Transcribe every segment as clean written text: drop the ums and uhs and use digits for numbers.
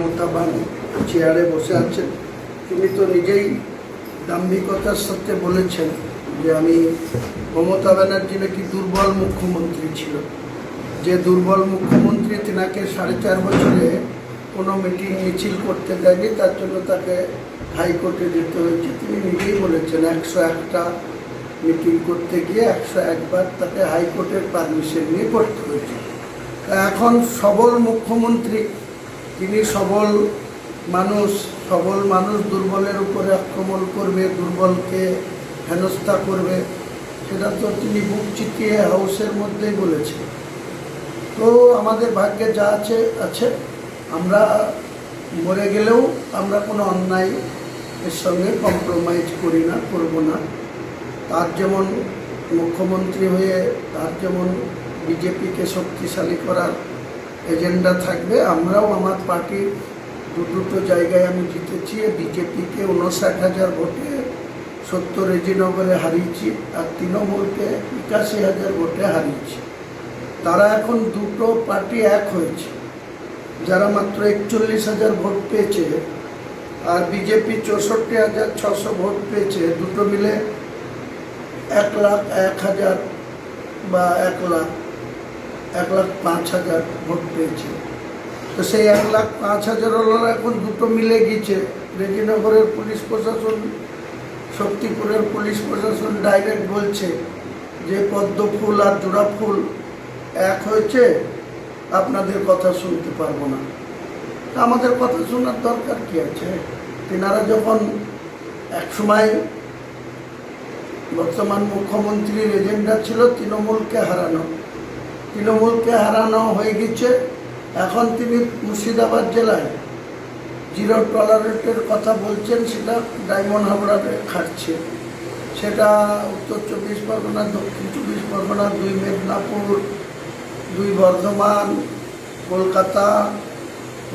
ক্ষমতাবান চেয়ারে বসে আছেন। তিনি তো নিজেই দাম্ভিকতার সাথে বলেছেন যে আমি মমতা ব্যানার্জি নাকি দুর্বল মুখ্যমন্ত্রী ছিল, যে দুর্বল মুখ্যমন্ত্রী তিনাকে 4.5 বছরে কোনো মিটিং মিছিল করতে দেয়নি, তার জন্য তাকে হাইকোর্টে যেতে হয়েছে। তিনি নিজেই বলেছেন 101টা মিটিং করতে গিয়ে 101 বার তাকে হাইকোর্টের পারমিশন নিয়ে করতে হয়েছে। এখন সবল মুখ্যমন্ত্রী, তিনি সবল মানুষ দুর্বলের উপরে আক্রমণ করবে, দুর্বলকে হেনস্থা করবে, সেটা তো তিনি বুক চিতিয়ে হাউসের মধ্যেই বলেছেন। তো আমাদের ভাগ্যে যা আছে আমরা মরে গেলেও আমরা কোনো অন্যায় এর সঙ্গে কম্প্রোমাইজ করি না, করব না। তার যেমন মুখ্যমন্ত্রী হয়ে তার যেমন বিজেপিকে শক্তিশালী করার এজেন্ডা থাকবে, আমরাও আমার পার্টির দুটো জায়গায় আমি জিতেছি। বিজেপিকে 59,000 ভোটে 70 রেজিনগরে হারিয়েছি, আর তৃণমূলকে 81,000 ভোটে হারিয়েছি। তারা এখন দুটো পার্টি এক হয়েছে। যারা মাত্র 41,000 ভোট পেয়েছে আর বিজেপি 64,600 ভোট পেয়েছে, দুটো মিলে 1,01,000 বা 1,05,000 ভোট পেয়েছে। তো সেই 1,05,000 এখন দুটো মিলে গিয়েছে। রেজিনগরের পুলিশ প্রশাসন, শক্তিপুরের পুলিশ প্রশাসন ডাইরেক্ট বলছে যে পদ্ম ফুল আর জোড়া ফুল এক হয়েছে, আপনাদের কথা শুনতে পারবো না। আমাদের কথা শোনার দরকার কি আছে? তেনারা যখন একসময় বর্তমান মুখ্যমন্ত্রীর এজেন্ডা ছিল তৃণমূলকে হারানো হয়ে গেছে। এখন তিনি মুর্শিদাবাদ জেলায় জিরো টলারেটের কথা বলছেন, সেটা ডায়মন্ড হাবড়াতে খাটছে। সেটা উত্তর 24 পরগনা, দক্ষিণ 24 পরগনা, 2 মেদিনীপুর, 2 বর্ধমান, কলকাতা,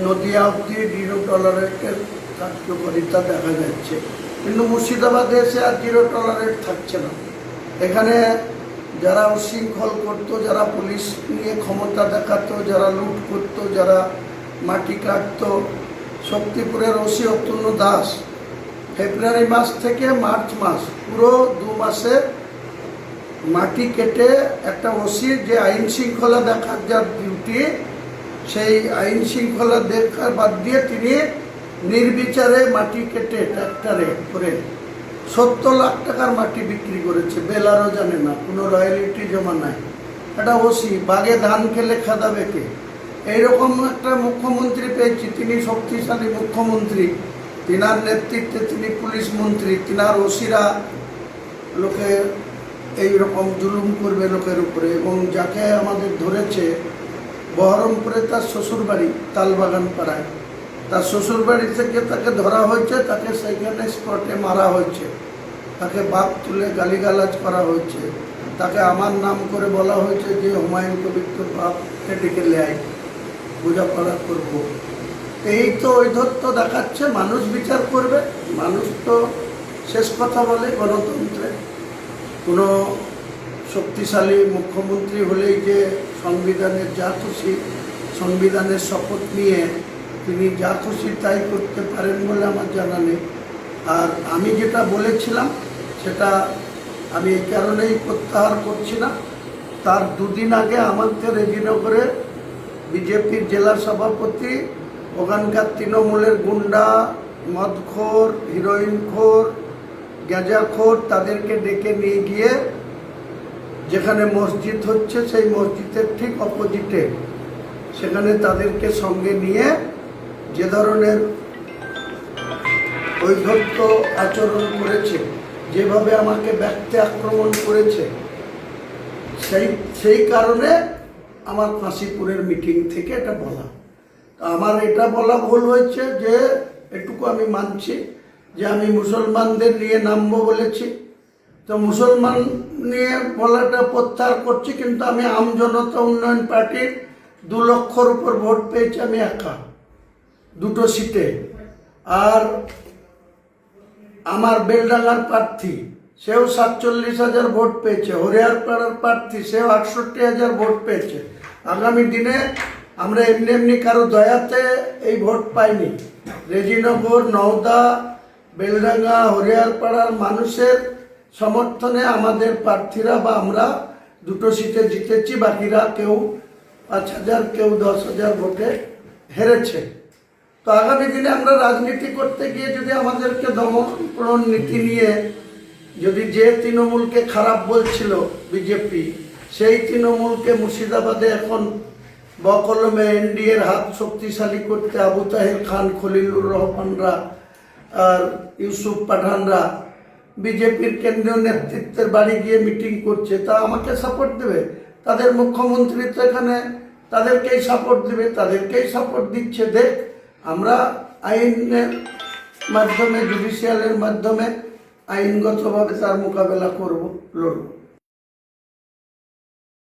নদিয়া অব্দি জিরো টলারেটের কার্যকারিতা দেখা যাচ্ছে। কিন্তু মুর্শিদাবাদে এসে আর জিরো টলারেট থাকছে না। এখানে যারা উশৃঙ্খল করতো, যারা পুলিশ নিয়ে ক্ষমতা দেখাতো, যারা লুট করতো, যারা মাটি কাটতো, শক্তিপুরের ওসি অতুল্য দাস ফেব্রুয়ারি মাস থেকে মার্চ মাস পুরো 2 মাসে মাটি কেটে একটা ওসি যে আইন শৃঙ্খলা দেখার যার ডিউটি, সেই আইন শৃঙ্খলা দেখার বাদ দিয়ে তিনি নির্বিচারে মাটি কেটে ট্র্যাক্টরে করে 70 লাখ টাকার মাটি বিক্রি করেছে। বেলারও জানে না, কোনো রয়্যালিটি জমা নাই। একটা ওসি বাগে ধান খেলে খাদাবে কে? এইরকম একটা মুখ্যমন্ত্রী পেয়েছি। তিনি শক্তিশালী মুখ্যমন্ত্রী, তিনার নেতৃত্বে তিনি পুলিশ মন্ত্রী, তিনার ওসিরা লোকে এইরকম জুলুম করবে লোকের উপরে। এবং যাকে আমাদের ধরেছে বহরমপুরে, তার শ্বশুরবাড়ি তালবাগান পাড়ায়, তার শ্বশুরবাড়ি থেকে তাকে ধরা হয়েছে, তাকে সেইখানে স্পটে মারা হয়েছে, তাকে বাপ তুলে গালিগালাজ করা হয়েছে, তাকে আমার নাম করে বলা হয়েছে যে হুমায়ুন কবির তোর বাপকে ডেকে লেয়, বোঝাপড়া করবো। এই তো ঔদ্ধত্য দেখাচ্ছে। মানুষ বিচার করবে। মানুষ তো শেষ কথা বলে গণতন্ত্রে। কোনো শক্তিশালী মুখ্যমন্ত্রী হলেই যে সংবিধানের যা খুশি, সংবিধানের শপথ নিয়ে তিনি যা খুশি তাই করতে পারেন বলে আমার জানা নেই। আর আমি যেটা বলেছিলাম সেটা আমি এই কারণেই প্রত্যাহার করছি না। তার 2 দিন আগে আমাদের রেজিনগরে বিজেপির জেলা সভাপতি, ওখানকার তৃণমূলের গুন্ডা, মদখোর, হিরোইনখোর, গাঁজাখোর, তাদেরকে ডেকে নিয়ে গিয়ে যেখানে মসজিদ হচ্ছে সেই মসজিদের ঠিক অপোজিটে, সেখানে তাদেরকে সঙ্গে নিয়ে যে ধরনের ঔদ্ধত্য আচরণ করেছে, যেভাবে আমাকে ব্যক্তি আক্রমণ করেছে, সেই কারণে আমার কাশীপুরের মিটিং থেকে এটা বলা। আমার এটা বলা ভুল হয়েছে, যে এটুকু আমি মানছি যে আমি মুসলমানদের নিয়ে নামবো বলেছি। তো মুসলমান নিয়ে বলাটা প্রত্যাহার করছি, কিন্তু আমি আম জনতা উন্নয়ন পার্টির 2 লক্ষর উপর ভোট পেয়েছি আমি একা, 2টো সিটে। আর আমার বেলডাঙ্গার প্রার্থী সেও 47,000 ভোট পেয়েছে, হরিয়ারপাড়ার প্রার্থী সেও 68,000 ভোট পেয়েছে। আগামী দিনে আমরা এমনি এমনি কারো দয়াতে এই ভোট পাইনি। রেজিনগর, নওদা, বেলডাঙ্গা, হরিয়ারপাড়ার মানুষের সমর্থনে আমাদের প্রার্থীরা বা আমরা 2টো সিটে জিতেছি, বাকিরা কেউ 5,000 কেউ 10,000 ভোটে হেরেছে। তো আগামী দিনে আমরা রাজনীতি করতে গিয়ে যদি আমাদেরকে দমন নীতি নিয়ে যদি যে তৃণমূলকে খারাপ বলছিল বিজেপি, সেই তৃণমূলকে মুর্শিদাবাদে এখন বকলমে এনডিএর হাত শক্তিশালী করতে আবু তাহের খান, খলিলুর রহমানরা আর ইউসুফ পাঠানরা বিজেপির কেন্দ্রীয় নেতৃত্বের বাড়ি গিয়ে মিটিং করছে, তা আমাকে সাপোর্ট দেবে? তাদের মুখ্যমন্ত্রী তো এখানে তাদেরকেই সাপোর্ট দেবে, তাদেরকেই সাপোর্ট দিচ্ছে। দেখ, আমরা আইনের মাধ্যমে, জুডিশিয়ালের মাধ্যমে আইনগতভাবে তার মোকাবেলা করব, লড়ব।